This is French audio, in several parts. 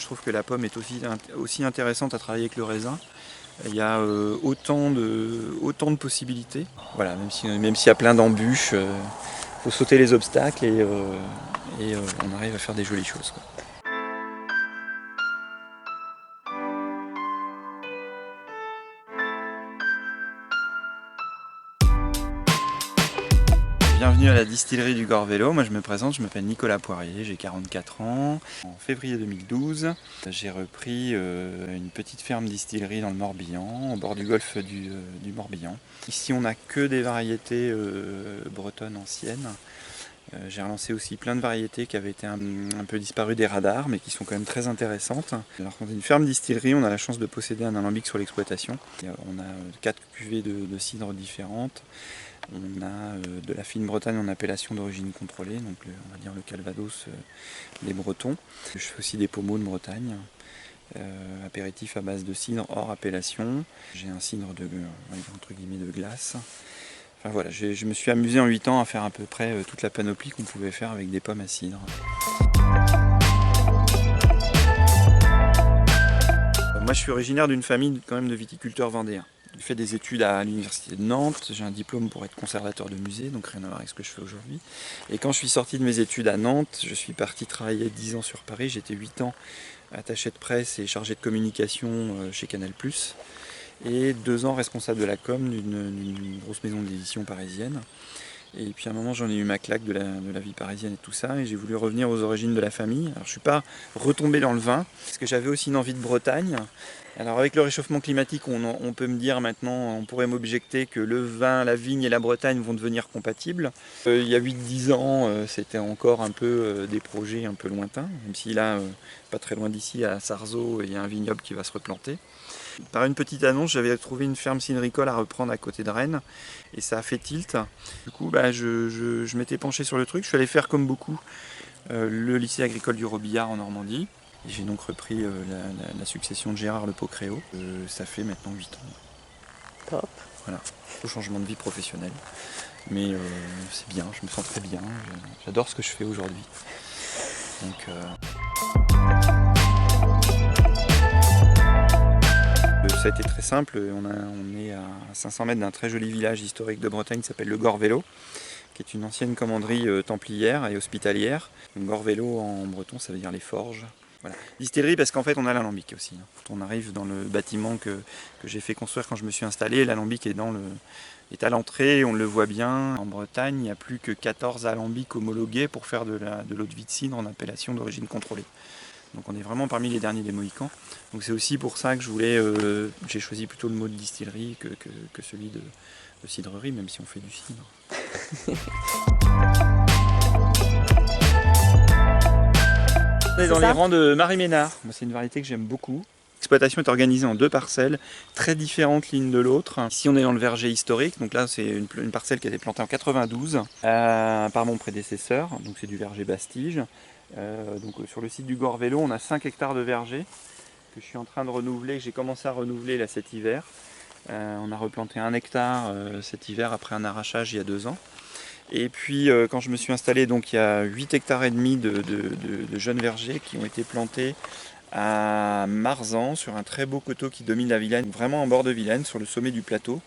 je trouve que la pomme est aussi intéressante à travailler que le raisin. Il y a autant de possibilités. Voilà, même s'il y a plein d'embûches, faut sauter les obstacles et on arrive à faire des jolies choses, quoi. Bienvenue à la distillerie du Gorvélo. Moi je me présente, je m'appelle Nicolas Poirier, j'ai 44 ans. En février 2012, j'ai repris une petite ferme distillerie dans le Morbihan, au bord du golfe du Morbihan. Ici on n'a que des variétés bretonnes anciennes. J'ai relancé aussi plein de variétés qui avaient été un peu disparues des radars, mais qui sont quand même très intéressantes. Alors quand on est une ferme distillerie, on a la chance de posséder un alambic sur l'exploitation. On a 4 cuvées de cidre différentes. On a de la fine Bretagne en appellation d'origine contrôlée, donc on va dire le Calvados des Bretons. Je fais aussi des pommeaux de Bretagne, apéritifs à base de cidre hors appellation. J'ai un cidre entre guillemets de glace. Enfin voilà, je me suis amusé en 8 ans à faire à peu près toute la panoplie qu'on pouvait faire avec des pommes à cidre. Moi je suis originaire d'une famille quand même de viticulteurs vendéens. J'ai fait des études à l'université de Nantes, j'ai un diplôme pour être conservateur de musée, donc rien à voir avec ce que je fais aujourd'hui. Et quand je suis sorti de mes études à Nantes, je suis parti travailler 10 ans sur Paris, j'étais 8 ans attaché de presse et chargé de communication chez Canal+, et 2 ans responsable de la com d'une grosse maison d'édition parisienne. Et puis à un moment j'en ai eu ma claque de la vie parisienne et tout ça, et j'ai voulu revenir aux origines de la famille. Alors je ne suis pas retombé dans le vin, parce que j'avais aussi une envie de Bretagne. Alors avec le réchauffement climatique, on peut me dire maintenant, on pourrait m'objecter que le vin, la vigne et la Bretagne vont devenir compatibles. Il y a 8-10 ans, c'était encore un peu des projets un peu lointains, même si là, pas très loin d'ici, à Sarzeau, il y a un vignoble qui va se replanter. Par une petite annonce, j'avais trouvé une ferme cinericole à reprendre à côté de Rennes, et ça a fait tilt. Du coup, je m'étais penché sur le truc, je suis allé faire comme beaucoup le lycée agricole du Robillard en Normandie. Et j'ai donc repris la succession de Gérard Le Pocréo. Ça fait maintenant 8 ans. Top. Voilà, au changement de vie professionnelle. Mais c'est bien, je me sens très bien, j'adore ce que je fais aujourd'hui. Donc, ça a été très simple, on est à 500 mètres d'un très joli village historique de Bretagne qui s'appelle le Gorvélo, qui est une ancienne commanderie templière et hospitalière. Gorvélo en breton ça veut dire les forges. Voilà. Distillerie parce qu'en fait on a l'alambic aussi. Quand on arrive dans le bâtiment que j'ai fait construire quand je me suis installé, l'alambic est à l'entrée, on le voit bien. En Bretagne, il n'y a plus que 14 alambics homologués pour faire de l'eau de vie de cidre en appellation d'origine contrôlée. Donc on est vraiment parmi les derniers des Mohicans. Donc c'est aussi pour ça que j'ai choisi plutôt le mot de distillerie que celui de cidrerie, même si on fait du cidre. On est dans les rangs de Marie Ménard. C'est une variété que j'aime beaucoup. L'exploitation est organisée en 2 parcelles, très différentes l'une de l'autre. Ici on est dans le verger historique, donc là c'est une parcelle qui a été plantée en 92 par mon prédécesseur, donc c'est du verger Bastige. Donc sur le site du Gorvélo, on a 5 hectares de verger que je suis en train de renouveler, que j'ai commencé à renouveler là cet hiver. On a replanté 1 hectare cet hiver après un arrachage il y a 2 ans. Et puis quand je me suis installé, donc il y a 8 hectares et demi de jeunes vergers qui ont été plantés à Marzan, sur un très beau coteau qui domine la Vilaine, vraiment en bord de Vilaine, sur le sommet du plateau,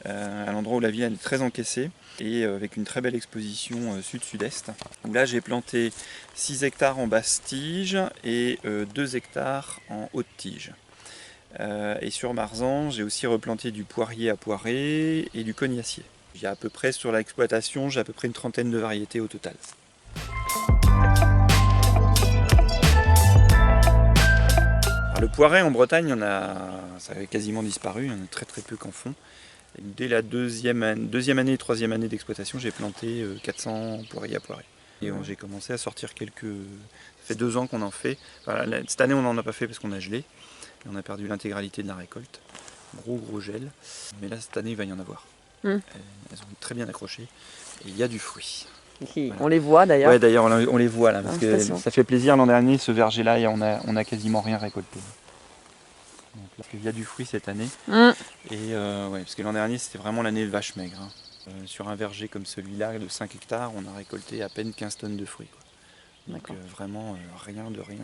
à l'endroit où la Vilaine est très encaissée, et avec une très belle exposition sud-sud-est. Là j'ai planté 6 hectares en basse tige et 2 hectares en haute tige. Et sur Marzan, j'ai aussi replanté du poirier à poiré et du cognacier. Il y a à peu près sur l'exploitation, j'ai à peu près une trentaine de variétés au total. Alors, le poiré en Bretagne, ça avait quasiment disparu, il y en a très très peu qu'en font. Et dès la deuxième année et troisième année d'exploitation, j'ai planté 400 poiriers à poiré. Et j'ai commencé à sortir Ça fait 2 ans qu'on en fait. Enfin, cette année on n'en a pas fait parce qu'on a gelé. Et on a perdu l'intégralité de la récolte. Gros gel. Mais là cette année il va y en avoir. Elles ont très bien accroché et il y a du fruit. Voilà. On les voit d'ailleurs. Ouais, d'ailleurs on les voit là parce que ça fait plaisir. L'an dernier ce verger là on a quasiment rien récolté. Donc là, il y a du fruit cette année. Et parce que l'an dernier c'était vraiment l'année de vache maigre. Sur un verger comme celui-là de 5 hectares, on a récolté à peine 15 tonnes de fruits. Donc vraiment rien de rien.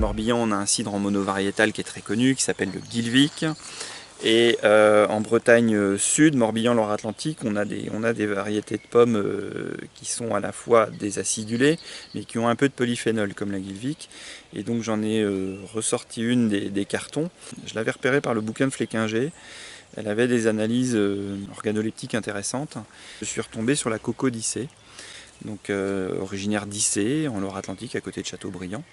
Morbihan, on a un cidre en monovariétal qui est très connu, qui s'appelle le Guilvic. Et en Bretagne Sud, Morbihan, Loire-Atlantique, on a des variétés de pommes qui sont à la fois des acidulés, mais qui ont un peu de polyphénol, comme la Guilvic. Et donc j'en ai ressorti une des cartons. Je l'avais repérée par le bouquin de Fléquinger. Elle avait des analyses organoleptiques intéressantes. Je suis retombé sur la Cocodicée, donc originaire d'Issé, en Loire-Atlantique, à côté de Châteaubriand.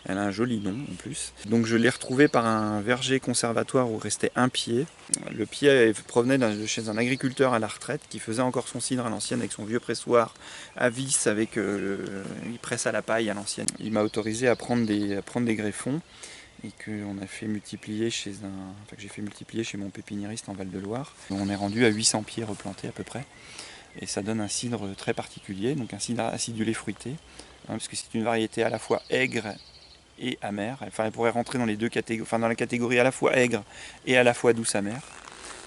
Elle a un joli nom en plus. Donc je l'ai retrouvée par un verger conservatoire où restait un pied. Le pied provenait de chez un agriculteur à la retraite qui faisait encore son cidre à l'ancienne avec son vieux pressoir à vis avec il presse à la paille à l'ancienne. Il m'a autorisé à prendre des greffons et qu'on a fait multiplier que j'ai fait multiplier chez mon pépiniériste en Val-de-Loire. On est rendu à 800 pieds replantés à peu près. Et ça donne un cidre très particulier, donc un cidre acidulé fruité, parce que c'est une variété à la fois aigre et amère. Enfin, elle pourrait rentrer dans les deux catégories, enfin dans la catégorie à la fois aigre et à la fois douce amère.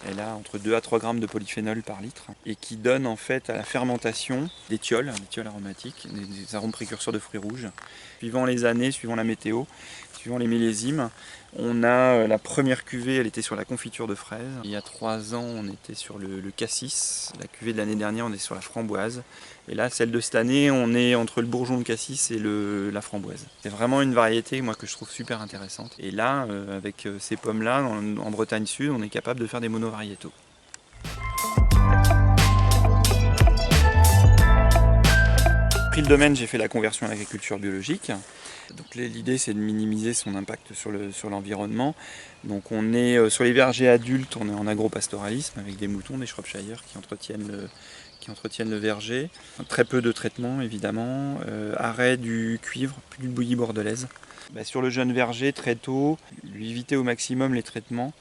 Elle a entre 2 à 3 grammes de polyphénol par litre et qui donne en fait à la fermentation des thiols aromatiques, des arômes précurseurs de fruits rouges. Suivant les années, suivant la météo, suivant les millésimes, on a la première cuvée, elle était sur la confiture de fraises. Il y a 3 ans, on était sur le cassis. La cuvée de l'année dernière, on est sur la framboise. Et là, celle de cette année, on est entre le bourgeon de cassis et la framboise. C'est vraiment une variété moi, que je trouve super intéressante. Et là, avec ces pommes-là, en Bretagne Sud, on est capable de faire des monovariétaux. Après le domaine, j'ai fait la conversion à l'agriculture biologique. Donc l'idée c'est de minimiser son impact sur l'environnement. Donc on est sur les vergers adultes, on est en agropastoralisme avec des moutons, des Shropshire qui entretiennent le verger. Très peu de traitement évidemment, arrêt du cuivre, plus de bouillie bordelaise. Sur le jeune verger très tôt, lui éviter au maximum les traitements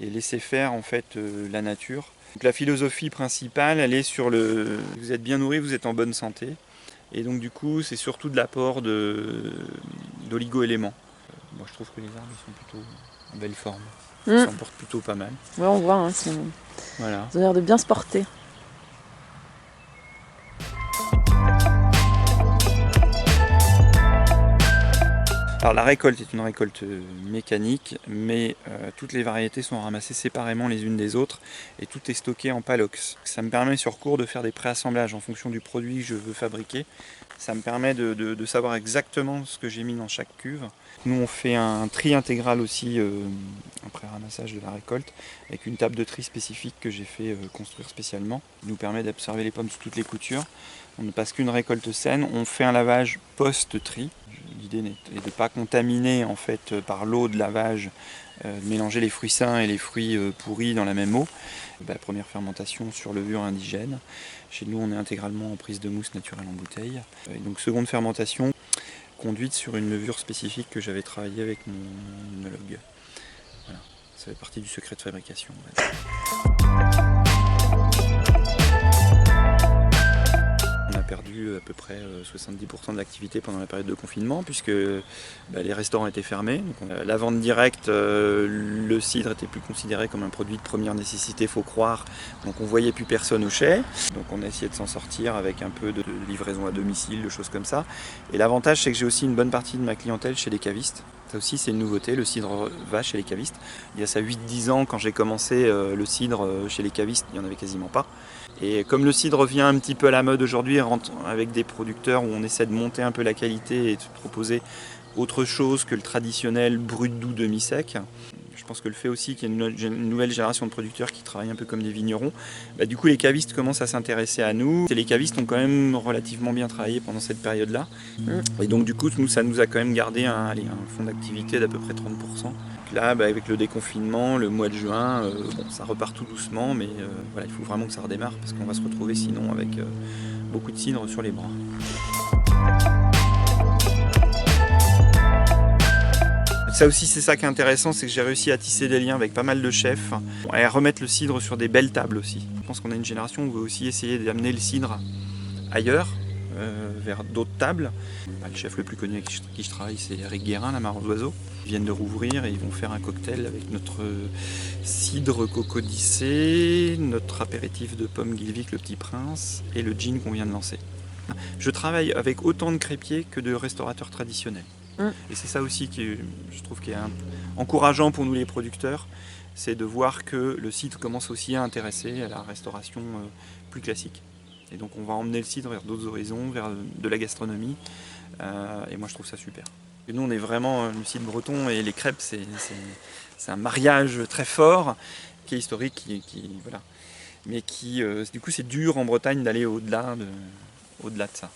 et laisser faire en fait la nature. Donc la philosophie principale elle est sur vous êtes bien nourri, vous êtes en bonne santé. Et donc du coup, c'est surtout de l'apport d'oligo-éléments. Moi, je trouve que les arbres sont plutôt en belle forme. Ils s'en portent plutôt pas mal. Ouais, on voit, Voilà. ils ont l'air de bien se porter. Alors la récolte est une récolte mécanique, mais toutes les variétés sont ramassées séparément les unes des autres et tout est stocké en palox. Ça me permet sur cours de faire des préassemblages en fonction du produit que je veux fabriquer. Ça me permet de savoir exactement ce que j'ai mis dans chaque cuve. Nous on fait un tri intégral aussi après ramassage de la récolte avec une table de tri spécifique que j'ai fait construire spécialement. Il nous permet d'observer les pommes sous toutes les coutures. On ne passe qu'une récolte saine, on fait un lavage post-tri. L'idée est de ne pas contaminer en fait, par l'eau de lavage, de mélanger les fruits sains et les fruits pourris dans la même eau. Première fermentation sur levure indigène. Chez nous, on est intégralement en prise de mousse naturelle en bouteille. Et donc seconde fermentation, conduite sur une levure spécifique que j'avais travaillé avec mon œnologue. Voilà, ça fait partie du secret de fabrication. On a perdu à peu près 70% de l'activité pendant la période de confinement puisque les restaurants étaient fermés. Donc, la vente directe, le cidre était plus considéré comme un produit de première nécessité, faut croire. Donc on voyait plus personne au chai. Donc on a essayé de s'en sortir avec un peu de livraison à domicile, de choses comme ça. Et l'avantage c'est que j'ai aussi une bonne partie de ma clientèle chez les cavistes. Ça aussi c'est une nouveauté, le cidre va chez les cavistes. Il y a ça 8-10 ans quand j'ai commencé le cidre chez les cavistes, il n'y en avait quasiment pas. Et comme le cidre revient un petit peu à la mode aujourd'hui, avec des producteurs où on essaie de monter un peu la qualité et de proposer autre chose que le traditionnel brut doux demi-sec. Je pense que le fait aussi qu'il y ait une nouvelle génération de producteurs qui travaillent un peu comme des vignerons, du coup les cavistes commencent à s'intéresser à nous. Et les cavistes ont quand même relativement bien travaillé pendant cette période-là. Et donc du coup, ça nous a quand même gardé un fonds d'activité d'à peu près 30%. Donc là, avec le déconfinement, le mois de juin, ça repart tout doucement, mais il faut vraiment que ça redémarre parce qu'on va se retrouver sinon avec beaucoup de cidre sur les bras. Ça aussi, c'est ça qui est intéressant, c'est que j'ai réussi à tisser des liens avec pas mal de chefs et à remettre le cidre sur des belles tables aussi. Je pense qu'on a une génération où on veut aussi essayer d'amener le cidre ailleurs, vers d'autres tables. Le chef le plus connu avec qui je travaille, c'est Eric Guérin, la Marron d'Oiseau. Ils viennent de rouvrir et ils vont faire un cocktail avec notre cidre Cocodicée, notre apéritif de pommes Guilvic, le Petit Prince, et le gin qu'on vient de lancer. Je travaille avec autant de crépiers que de restaurateurs traditionnels. Et c'est ça aussi qui, je trouve, qui est encourageant pour nous les producteurs, c'est de voir que le cidre commence aussi à intéresser à la restauration plus classique. Et donc on va emmener le cidre vers d'autres horizons, vers de la gastronomie, et moi je trouve ça super. Et nous on est vraiment, le cidre breton et les crêpes, c'est un mariage très fort, qui est historique, voilà. Mais qui, du coup c'est dur en Bretagne d'aller au-delà de ça.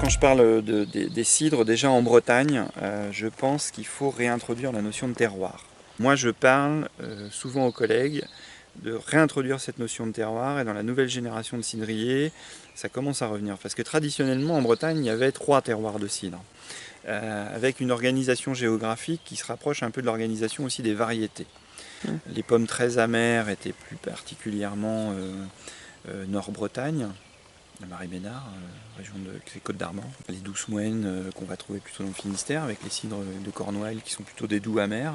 Quand je parle des cidres, déjà en Bretagne, je pense qu'il faut réintroduire la notion de terroir. Moi je parle souvent aux collègues de réintroduire cette notion de terroir, et dans la nouvelle génération de cidriers, ça commence à revenir. Parce que traditionnellement en Bretagne, il y avait 3 terroirs de cidre, avec une organisation géographique qui se rapproche un peu de l'organisation aussi des variétés. Les pommes très amères étaient plus particulièrement Nord-Bretagne, la Marie-Bénard, région des Côtes-d'Armor. Les douces moyennes qu'on va trouver plutôt dans le Finistère, avec les cidres de Cornouailles qui sont plutôt des doux amers.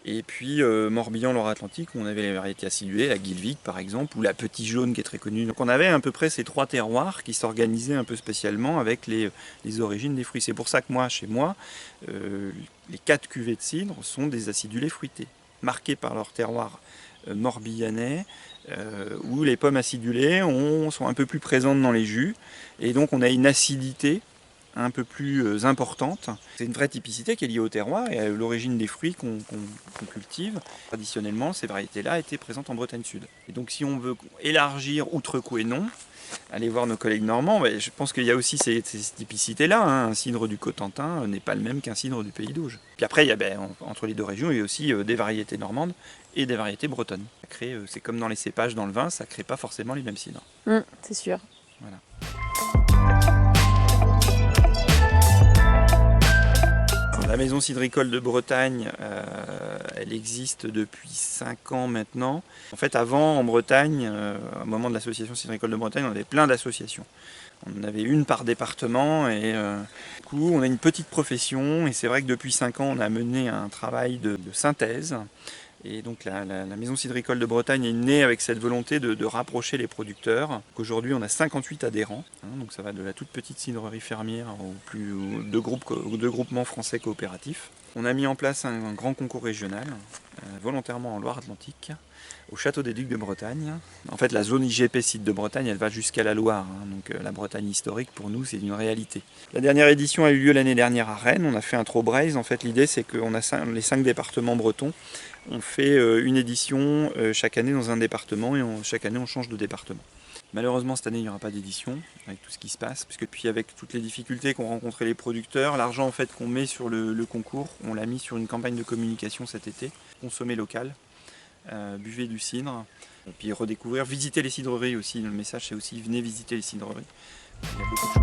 Et puis Morbihan, Loire-Atlantique, où on avait les variétés acidulées, la Guilvic par exemple, ou la Petit Jaune qui est très connue. Donc on avait à peu près ces 3 terroirs qui s'organisaient un peu spécialement avec les origines des fruits. C'est pour ça que moi, chez moi, les 4 cuvées de cidre sont des acidulés fruités, marqués par leur terroir morbihanais, où les pommes acidulées sont un peu plus présentes dans les jus, et donc on a une acidité un peu plus importante. C'est une vraie typicité qui est liée au terroir et à l'origine des fruits qu'on cultive. Traditionnellement, ces variétés-là étaient présentes en Bretagne Sud. Et donc si on veut élargir outre Couesnon, aller voir nos collègues normands, je pense qu'il y a aussi ces typicités-là. Un cidre du Cotentin n'est pas le même qu'un cidre du Pays d'Auge. Puis après, il y a, entre les deux régions, il y a aussi des variétés normandes et des variétés bretonnes. C'est comme dans les cépages dans le vin, ça ne crée pas forcément les mêmes cidres. C'est sûr. Voilà. La maison cidricole de Bretagne, elle existe depuis 5 ans maintenant. En fait, avant, en Bretagne, au moment de l'association cidricole de Bretagne, on avait plein d'associations. On en avait une par département, et du coup, on a une petite profession. Et c'est vrai que depuis 5 ans, on a mené un travail de synthèse. Et donc la maison cidricole de Bretagne est née avec cette volonté de rapprocher les producteurs. Aujourd'hui, on a 58 adhérents, donc ça va de la toute petite cidrerie fermière aux deux groupements français coopératifs. On a mis en place un grand concours régional, volontairement en Loire-Atlantique, au Château des Ducs de Bretagne. En fait, la zone IGP Cidre de Bretagne, elle va jusqu'à la Loire, donc la Bretagne historique, pour nous, c'est une réalité. La dernière édition a eu lieu l'année dernière à Rennes, on a fait un Trobraise. En fait, l'idée, c'est qu'on a les 5 départements bretons. On fait une édition chaque année dans un département, et chaque année, on change de département. Malheureusement, cette année, il n'y aura pas d'édition, avec tout ce qui se passe, puisque puis avec toutes les difficultés qu'ont rencontrées les producteurs, l'argent en fait, qu'on met sur le concours, on l'a mis sur une campagne de communication cet été. Consommer local, buvez du cidre, et puis redécouvrir, visiter les cidreries aussi. Le message, c'est aussi, venez visiter les cidreries. Il y a beaucoup de choses.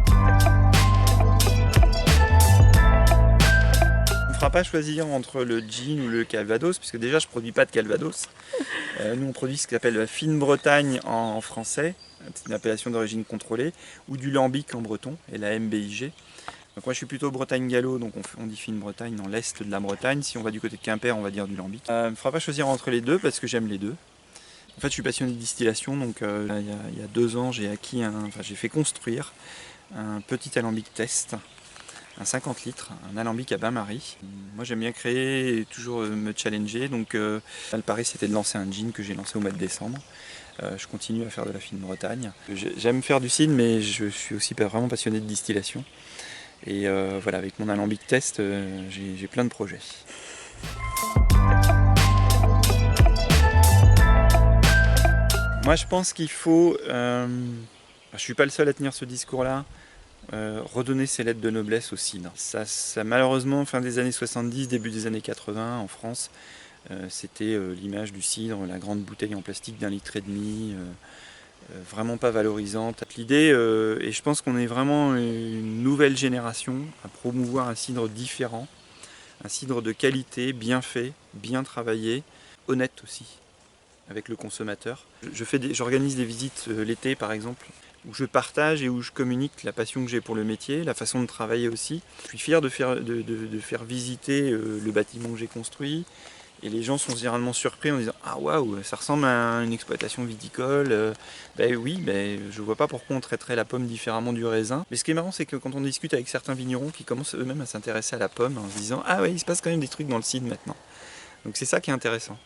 On ne fera pas choisir entre le gin ou le calvados, puisque déjà, je ne produis pas de calvados. Nous, on produit ce qu'on appelle la fine Bretagne en français, c'est une appellation d'origine contrôlée, ou du lambic en breton, et la MBIG. Donc moi je suis plutôt Bretagne-Gallo, donc on dit fine Bretagne dans l'est de la Bretagne. Si on va du côté de Quimper, on va dire du lambic. Il ne faudra pas choisir entre les deux parce que j'aime les deux. En fait, je suis passionné de distillation, donc il y a 2 ans, j'ai fait construire un petit alambic test, un 50 litres, un alambic à bain-marie. Moi j'aime bien créer et toujours me challenger, donc le pari c'était de lancer un gin que j'ai lancé au mois de décembre. Je continue à faire de la fine Bretagne. J'aime faire du cidre, mais je suis aussi vraiment passionné de distillation. Et voilà, avec mon alambic test, j'ai plein de projets. Moi je pense qu'il faut, je ne suis pas le seul à tenir ce discours-là, redonner ses lettres de noblesse au cidre. Ça, malheureusement, fin des années 70, début des années 80 en France, c'était l'image du cidre, la grande bouteille en plastique d'1,5 litre, vraiment pas valorisante. L'idée, et je pense qu'on est vraiment une nouvelle génération à promouvoir un cidre différent, un cidre de qualité, bien fait, bien travaillé, honnête aussi avec le consommateur. J'organise des visites l'été par exemple, où je partage et où je communique la passion que j'ai pour le métier, la façon de travailler aussi. Je suis fier de faire visiter le bâtiment que j'ai construit, Et les gens sont généralement surpris en disant « Ah waouh, ça ressemble à une exploitation viticole. Ben oui, ben, je vois pas pourquoi on traiterait la pomme différemment du raisin. » Mais ce qui est marrant, c'est que quand on discute avec certains vignerons qui commencent eux-mêmes à s'intéresser à la pomme en se disant « Ah ouais, il se passe quand même des trucs dans le cidre maintenant. » Donc c'est ça qui est intéressant.